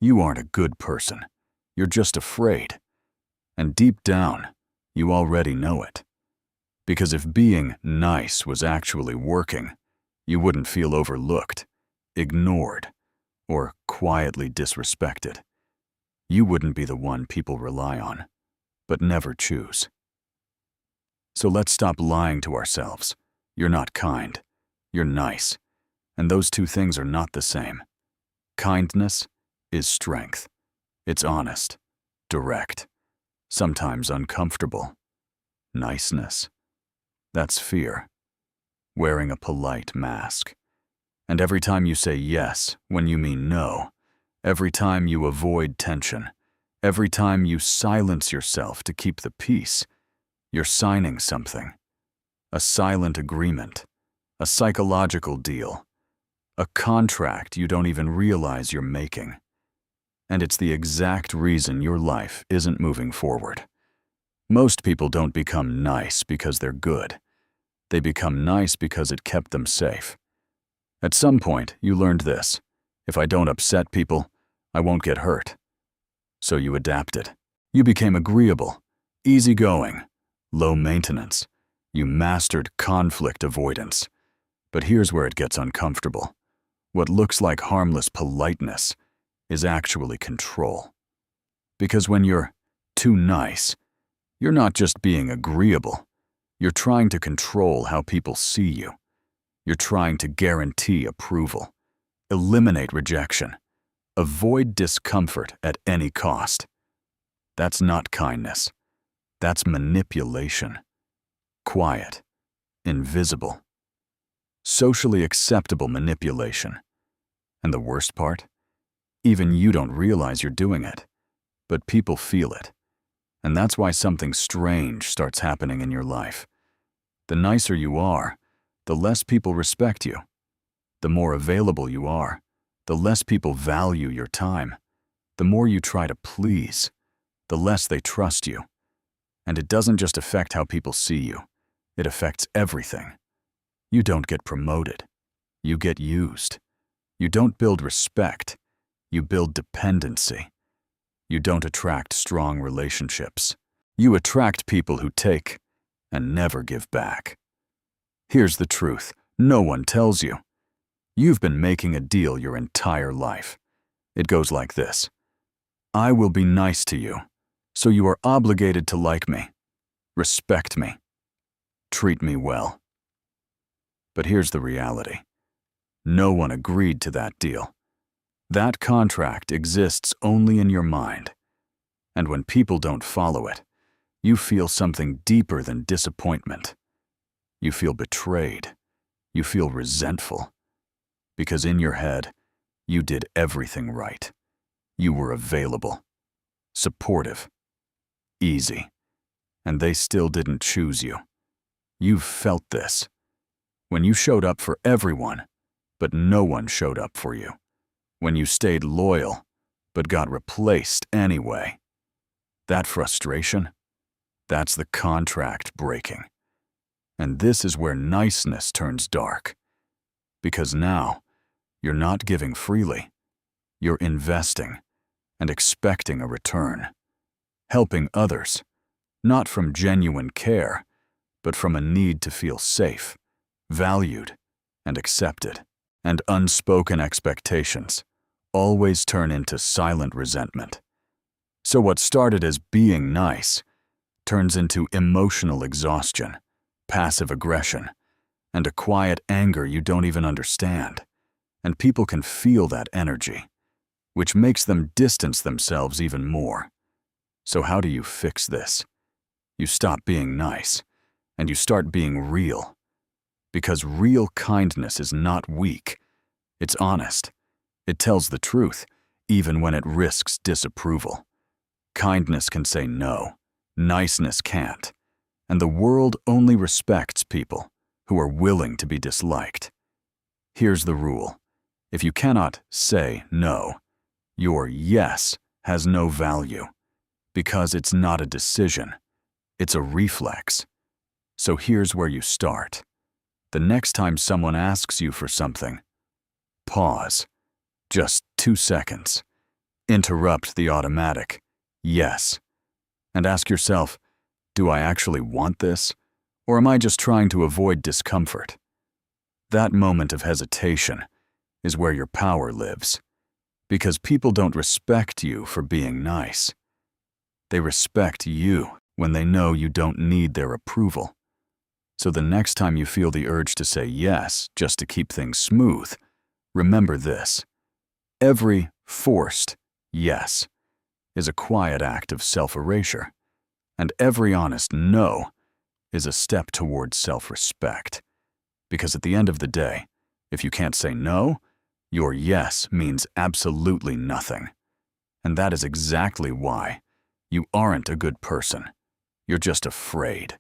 You aren't a good person. You're just afraid. And deep down, you already know it. Because if being nice was actually working, you wouldn't feel overlooked, ignored, or quietly disrespected. You wouldn't be the one people rely on, but never choose. So let's stop lying to ourselves. You're not kind. You're nice. And those two things are not the same. Kindness is strength. It's honest, direct, sometimes uncomfortable. Niceness, that's fear, wearing a polite mask. And every time you say yes when you mean no, every time you avoid tension, every time you silence yourself to keep the peace, you're signing something. A silent agreement, a psychological deal, a contract you don't even realize you're making. And it's the exact reason your life isn't moving forward. Most people don't become nice because they're good. They become nice because it kept them safe. At some point, you learned this. If I don't upset people, I won't get hurt. So you adapted. You became agreeable, easygoing, low maintenance. You mastered conflict avoidance. But here's where it gets uncomfortable. What looks like harmless politeness is actually control. Because when you're too nice, you're not just being agreeable. You're trying to control how people see you. You're trying to guarantee approval, eliminate rejection, avoid discomfort at any cost. That's not kindness. That's manipulation. Quiet, invisible, socially acceptable manipulation. And the worst part? Even you don't realize you're doing it, but people feel it. And that's why something strange starts happening in your life. The nicer you are, the less people respect you. The more available you are, the less people value your time. The more you try to please, the less they trust you. And it doesn't just affect how people see you. It affects everything. You don't get promoted. You get used. You don't build respect. You build dependency. You don't attract strong relationships. You attract people who take and never give back. Here's the truth. No one tells you. You've been making a deal your entire life. It goes like this. I will be nice to you, so you are obligated to like me, respect me, treat me well. But here's the reality. No one agreed to that deal. That contract exists only in your mind. And when people don't follow it, you feel something deeper than disappointment. You feel betrayed. You feel resentful. Because in your head, you did everything right. You were available, supportive, easy, and they still didn't choose you. You've felt this. When you showed up for everyone, but no one showed up for you. When you stayed loyal, but got replaced anyway. That frustration, that's the contract breaking. And this is where niceness turns dark. Because now, you're not giving freely. You're investing and expecting a return. Helping others, not from genuine care, but from a need to feel safe, valued, and accepted. And unspoken expectations always turn into silent resentment. So what started as being nice turns into emotional exhaustion, passive aggression, and a quiet anger you don't even understand. And people can feel that energy, which makes them distance themselves even more. So how do you fix this? You stop being nice, and you start being real. Because real kindness is not weak. It's honest. It tells the truth, even when it risks disapproval. Kindness can say no. Niceness can't. And the world only respects people who are willing to be disliked. Here's the rule. If you cannot say no, your yes has no value. Because it's not a decision. It's a reflex. So here's where you start. The next time someone asks you for something, pause. Just 2 seconds. Interrupt the automatic yes, and ask yourself, do I actually want this? Or am I just trying to avoid discomfort? That moment of hesitation is where your power lives, because people don't respect you for being nice. They respect you when they know you don't need their approval. So the next time you feel the urge to say yes just to keep things smooth, remember this: every forced yes is a quiet act of self-erasure, and every honest no is a step towards self-respect. Because at the end of the day, if you can't say no, your yes means absolutely nothing. And that is exactly why you aren't a good person. You're just afraid.